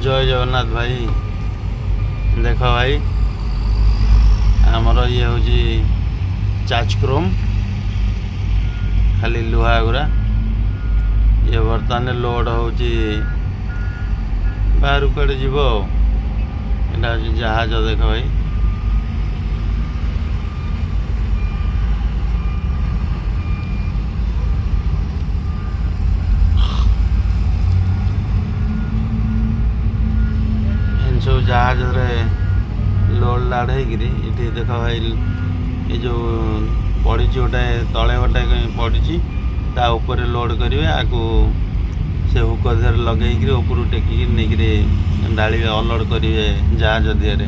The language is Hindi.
जय जगन्नाथ भाई। देख भाई आमर ये हूँ चाचक्रोम खाली लुहा गुरा ये बर्तमान लोड हूँ बाहर कड़े जीव यहाँ हूँ जहाज। देख भाई सब जहाज लोड लाड होगी ये देख भाई ये जो पड़ी गोटे तले गोटे पड़ी ता ऊपर लोड करेंगे आपको से हुक देहर लगे ऊपर टेकिक नहीं डाल अनलोड करेंगे जहाज दिहरे।